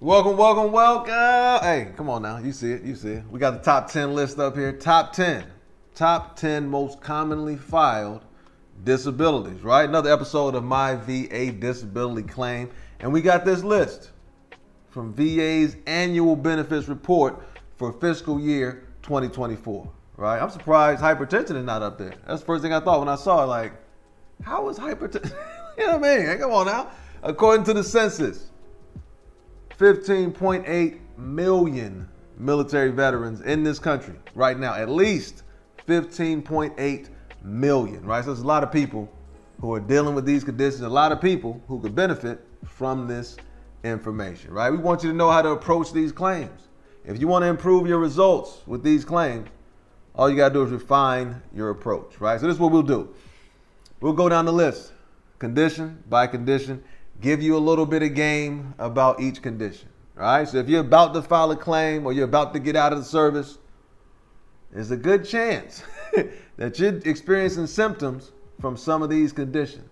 Welcome. Hey, come on now. You see it. We got the top 10 list up here. Top 10 most commonly filed disabilities, right? Another episode of My VA Disability Claim. And we got this list from VA's annual benefits report for fiscal year 2024, right? I'm surprised hypertension is not up there. That's the first thing I thought when I saw it, like, how is hypertension? You know what I mean? Hey, come on now. According to the census, 15.8 million military veterans in this country right now, at least 15.8 million, right? So there's a lot of people who are dealing with these conditions, a lot of people who could benefit from this information, right? We want you to know how to approach these claims. If you want to improve your results with these claims, all you got to do is refine your approach, right? So this is what we'll do. We'll go down the list, condition by condition, give you a little bit of game about each condition, all right? So if you're about to file a claim or you're about to get out of the service, there's a good chance that you're experiencing symptoms from some of these conditions,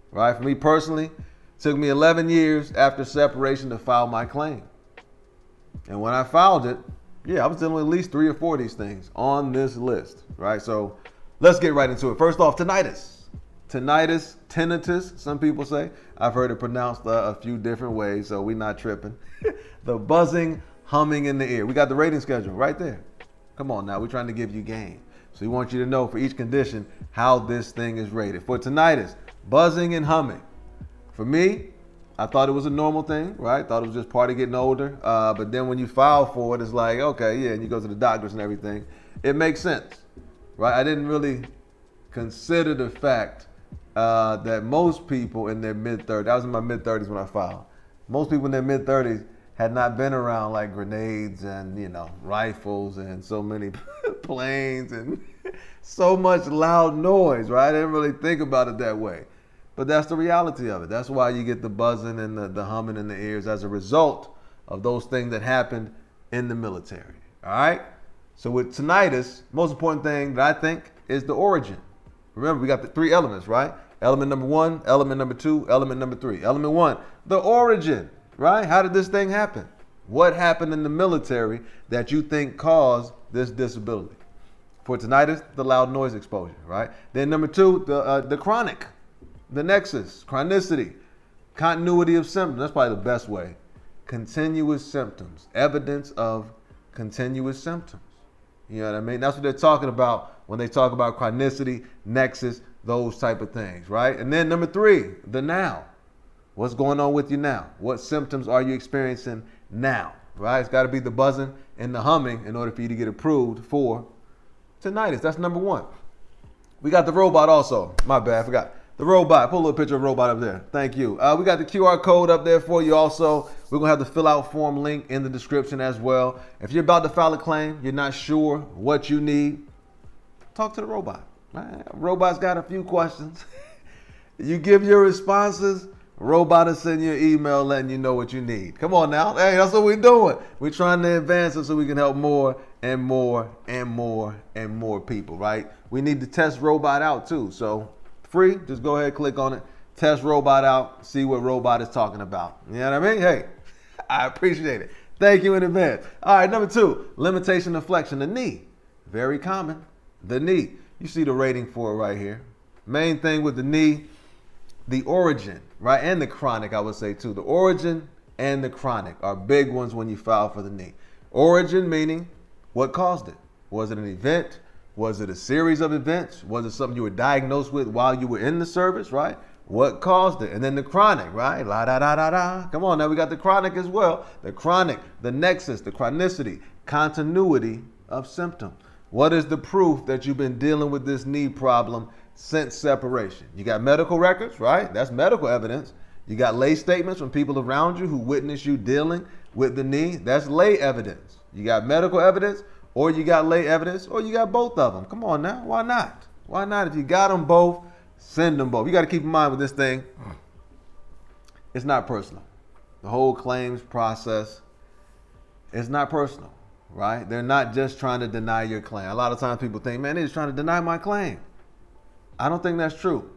right? For me personally, it took me 11 years after separation to file my claim. And when I filed it, I was dealing with at least 3 or 4 of these things on this list, right? So let's get right into it. First off, tinnitus. Tinnitus, some people say. I've heard it pronounced a few different ways, so we're not tripping. The buzzing, humming in the ear. We got the rating schedule right there. Come on now, we're trying to give you game. So we want you to know for each condition how this thing is rated. For tinnitus, buzzing and humming. For me, I thought it was a normal thing, right? Thought it was just part of getting older. But then when you file for it, it's like, okay, yeah, and you go to the doctors and everything. It makes sense, right? I didn't really consider the fact that most people in their mid-30s, I was in my mid-30s when I filed. Most people in their mid-30s had not been around like grenades and, rifles and so many planes and so much loud noise, right? I didn't really think about it that way. But that's the reality of it. That's why you get the buzzing and the humming in the ears as a result of those things that happened in the military, all right? So with tinnitus, most important thing that I think is the origin. Remember, we got the 3 elements, right? Element number 1, element number 2, element number 3. Element 1, the origin, right? How did this thing happen? What happened in the military that you think caused this disability? For tinnitus, the loud noise exposure, right? Then number 2, the chronic, the nexus, chronicity, continuity of symptoms. That's probably the best way. Continuous symptoms, evidence of continuous symptoms. You know what I mean? That's what they're talking about when they talk about chronicity, nexus, those type of things, right? And then number 3, the now. What's going on with you now? What symptoms are you experiencing now, right? It's got to be the buzzing and the humming in order for you to get approved for tinnitus. That's number 1. We got the robot also. My bad, I forgot. The robot. Put a little picture of the robot up there. Thank you. We got the QR code up there for you also. We're going to have the fill out form link in the description as well. If you're about to file a claim, you're not sure what you need, talk to the robot. Right? Robot's got a few questions. You give your responses, robot will send you an email letting you know what you need. Come on now. Hey, that's what we're doing. We're trying to advance it so we can help more and more and more and more people, right? We need to test robot out too. So free, just go ahead, click on it, test robot out, see what robot is talking about. You know what I mean? Hey, I appreciate it. Thank you in advance. All right, number 2, limitation of flexion, the knee. Very common, the knee. You see the rating for it right here. Main thing with the knee, the origin, right? And the chronic, I would say too. The origin and the chronic are big ones when you file for the knee. Origin meaning what caused it? Was it an event? Was it a series of events? Was it something you were diagnosed with while you were in the service, right? What caused it? And then the chronic, right? La da da da da. Come on, now we got the chronic as well. The chronic, the nexus, the chronicity, continuity of symptoms. What is the proof that you've been dealing with this knee problem since separation? You got medical records, right? That's medical evidence. You got lay statements from people around you who witnessed you dealing with the knee. That's lay evidence. You got medical evidence, or you got lay evidence, or you got both of them. Come on now, why not? Why not? If you got them both, send them both. You got to keep in mind with this thing, it's not personal. The whole claims process is not personal. Right? They're not just trying to deny your claim. A lot of times people think, man, they're just trying to deny my claim. I don't think that's true.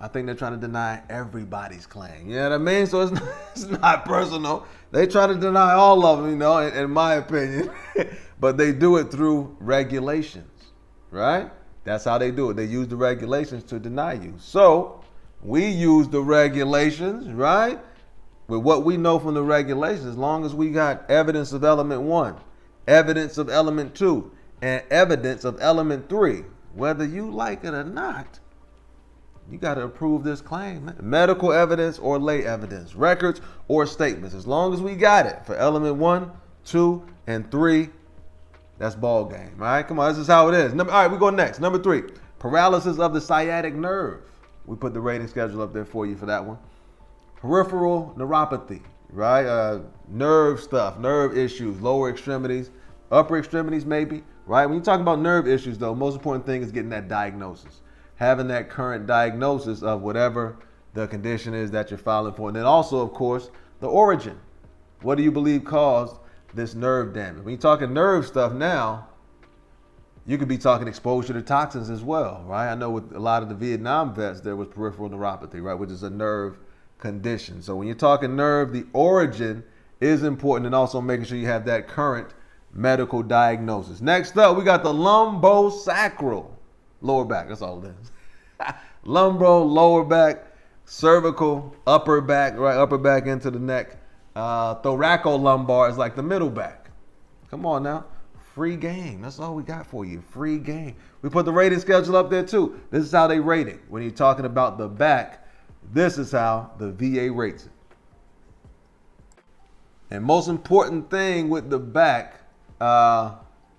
I think they're trying to deny everybody's claim. You know what I mean? So it's not personal. They try to deny all of them, you know, in my opinion. But they do it through regulations, right? That's how they do it. They use the regulations to deny you. So we use the regulations, right? With what we know from the regulations, as long as we got evidence of element 1, evidence of element 2, and evidence of element 3, whether you like it or not, you got to approve this claim. Medical evidence or lay evidence, records or statements. As long as we got it for element 1, 2, and 3, that's ball game. All right, come on, this is how it is. All right, we go next. Number 3, paralysis of the sciatic nerve. We put the rating schedule up there for you for that one. Peripheral neuropathy, right? Nerve stuff, nerve issues, lower extremities, upper extremities maybe, right? When you talk about nerve issues though, most important thing is getting that diagnosis. Having that current diagnosis of whatever the condition is that you're filing for. And then also, of course, the origin. What do you believe caused this nerve damage? When you're talking nerve stuff now, you could be talking exposure to toxins as well, right? I know with a lot of the Vietnam vets, there was peripheral neuropathy, right? Which is a nerve condition. So when you're talking nerve, the origin is important, and also making sure you have that current medical diagnosis. Next up, we got the lumbosacral. Lower back, that's all it is. Lumbro, lower back, cervical, upper back, right? Upper back into the neck. Thoracolumbar is like the middle back. Come on now. Free game. That's all we got for you. Free game. We put the rating schedule up there too. This is how they rate it. When you're talking about the back, this is how the VA rates it. And most important thing with the back,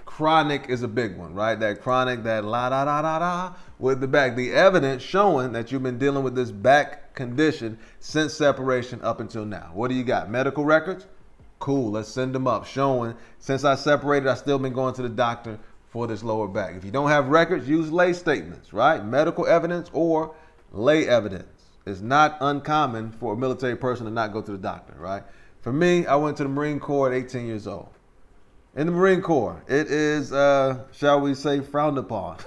chronic is a big one, right? That chronic, that la da da da da with the back. The evidence showing that you've been dealing with this back condition since separation up until now. What do you got? Medical records? Cool, let's send them up. Showing since I separated, I've still been going to the doctor for this lower back. If you don't have records, use lay statements, right? Medical evidence or lay evidence. It's not uncommon for a military person to not go to the doctor, right? For me, I went to the Marine Corps at 18 years old. In the Marine Corps, it is, shall we say, frowned upon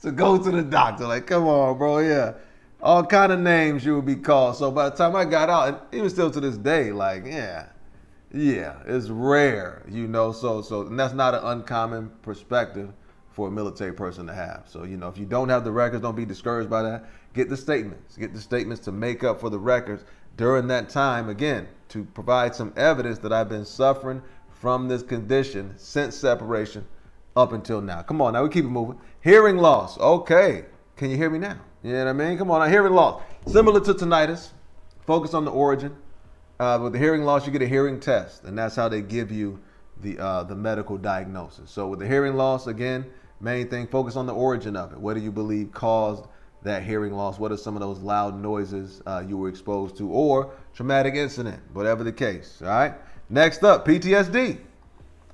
to go to the doctor. Like, come on, bro, yeah. All kind of names you would be called. So by the time I got out, and even still to this day, like, yeah, it's rare, you know. So, and that's not an uncommon perspective for a military person to have. So, you know, if you don't have the records, don't be discouraged by that. Get the statements. Get the statements to make up for the records during that time, again, to provide some evidence that I've been suffering from this condition since separation up until now. Come on, now we keep it moving. Hearing loss. Okay. Can you hear me now? You know what I mean? Come on, now hearing loss. Similar to tinnitus, focus on the origin. With the hearing loss, you get a hearing test, and that's how they give you the medical diagnosis. So with the hearing loss, again, main thing, focus on the origin of it. What do you believe caused that hearing loss? What are some of those loud noises you were exposed to, or traumatic incident, whatever the case, all right? Next up, PTSD.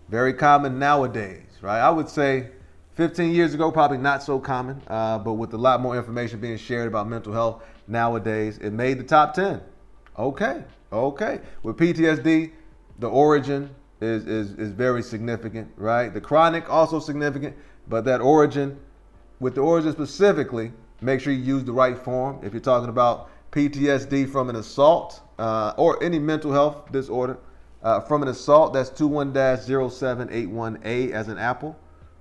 Very common nowadays, right? I would say 15 years ago, probably not so common, but with a lot more information being shared about mental health nowadays, it made the top 10. Okay. With PTSD, the origin is very significant, right? The chronic, also significant, but that origin, with the origin specifically, make sure you use the right form. If you're talking about PTSD from an assault or any mental health disorder, from an assault, that's 21-0781A as an apple.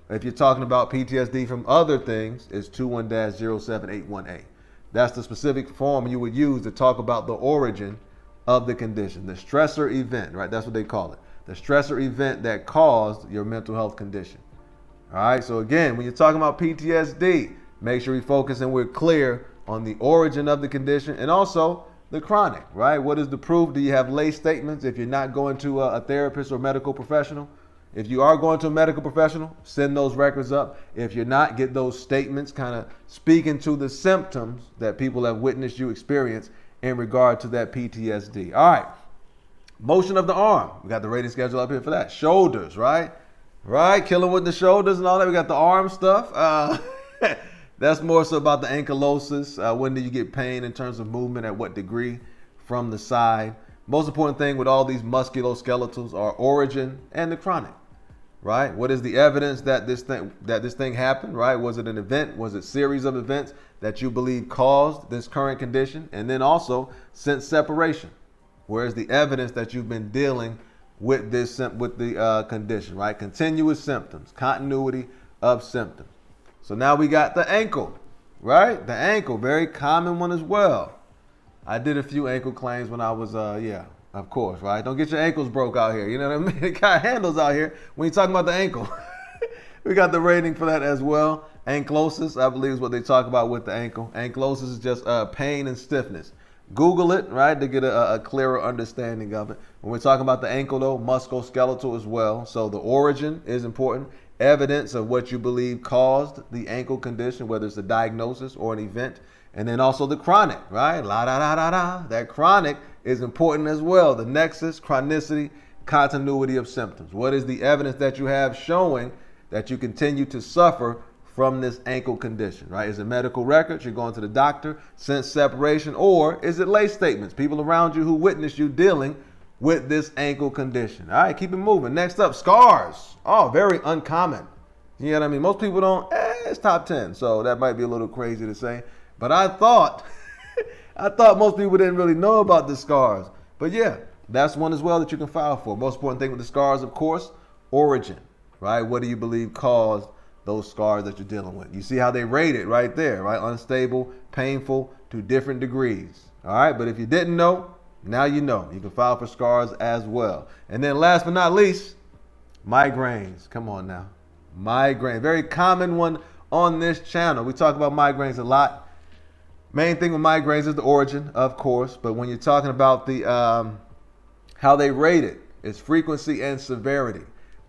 If you're talking about PTSD from other things, it's 21-0781A. That's the specific form you would use to talk about the origin of the condition, the stressor event, right? That's what they call it. The stressor event that caused your mental health condition. All right, so again, when you're talking about PTSD, make sure we focus and we're clear on the origin of the condition and also the chronic, right? What is the proof? Do you have lay statements if you're not going to a therapist or medical professional? If you are going to a medical professional, send those records up. If you're not, get those statements kind of speaking to the symptoms that people have witnessed you experience in regard to that PTSD. All right. Motion of the arm. We got the rating schedule up here for that. Shoulders, right? Right. Killing with the shoulders and all that. We got the arm stuff. That's more so about the ankylosis. When do you get pain in terms of movement? At what degree from the side? Most important thing with all these musculoskeletals are origin and the chronic. right? What is the evidence that this thing happened, right? Was it an event? Was it a series of events that you believe caused this current condition? And then also since separation, where is the evidence that you've been dealing with the condition, right? Continuous symptoms, continuity of symptoms. So now we got the ankle, right? The ankle, very common one as well. I did a few ankle claims when I was, of course, right? Don't get your ankles broke out here. You know what I mean? It got handles out here when you're talking about the ankle. We got the rating for that as well. Ankylosis, I believe, is what they talk about with the ankle. Ankylosis is just pain and stiffness. Google it, right, to get a clearer understanding of it. When we're talking about the ankle, though, musculoskeletal as well. So the origin is important. Evidence of what you believe caused the ankle condition, whether it's a diagnosis or an event. And then also the chronic, right? La da da da da. That chronic is important as well. The nexus, chronicity, continuity of symptoms. What is the evidence that you have showing that you continue to suffer from this ankle condition, right? Is it medical records? You're going to the doctor since separation, or is it lay statements? People around you who witnessed you dealing with this ankle condition. All right, keep it moving. Next up, scars. Oh, very uncommon. You know what I mean? Most people don't, it's top 10. So that might be a little crazy to say. But I thought most people didn't really know about the scars. But yeah, that's one as well that you can file for. Most important thing with the scars, of course, origin, right? What do you believe caused those scars that you're dealing with? You see how they rate it right there, right? Unstable, painful to different degrees. All right, but if you didn't know, now you know. You can file for scars as well. And then last but not least, migraines. Come on now. Migraine, very common one on this channel. We talk about migraines a lot. Main thing with migraines is the origin, of course, but when you're talking about the how they rate it, it's frequency and severity.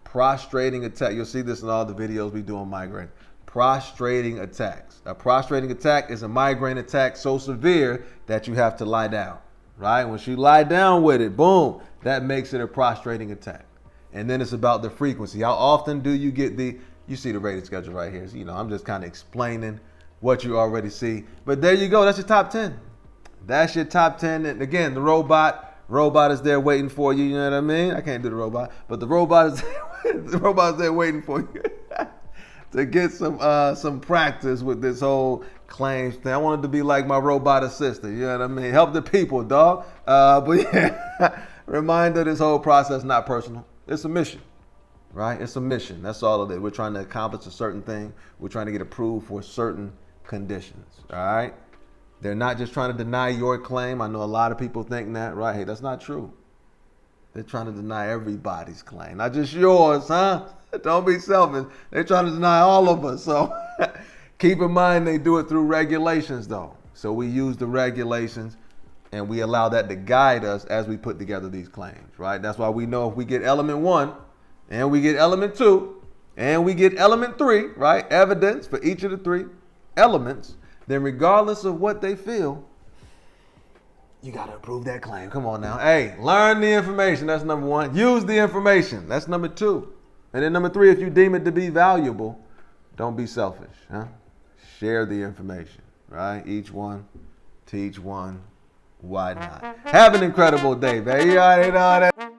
Prostrating attack. You'll see this in all the videos we do on migraine. Prostrating attacks. A prostrating attack is a migraine attack so severe that you have to lie down, right? Once you lie down with it, boom, that makes it a prostrating attack. And then it's about the frequency. How often do you get you see the rating schedule right here. So, I'm just kind of explaining what you already see. But there you go. That's your top 10. That's your top 10. And again, the robot is there waiting for you. You know what I mean? I can't do the robot, but the robot is the robot is there waiting for you to get some practice with this whole claims thing. I wanted to be like my robot assistant. You know what I mean? Help the people, dog. But yeah, reminder: this whole process not personal. It's a mission. Right? It's a mission. That's all it is. We're trying to accomplish a certain thing. We're trying to get approved for certain conditions. All right? They're not just trying to deny your claim. I know a lot of people think that, right? Hey, that's not true. They're trying to deny everybody's claim, not just yours, huh? Don't be selfish. They're trying to deny all of us. So keep in mind they do it through regulations, though. So we use the regulations and we allow that to guide us as we put together these claims, right? That's why we know if we get element 1, and we get element 2, and we get element 3, right? Evidence for each of the 3 elements. Then regardless of what they feel, you got to approve that claim. Come on now. Hey, learn the information. That's number 1. Use the information. That's number 2. And then number 3, if you deem it to be valuable, don't be selfish. Huh? Share the information, right? Each one, teach one. Why not? Have an incredible day, baby. You already know that.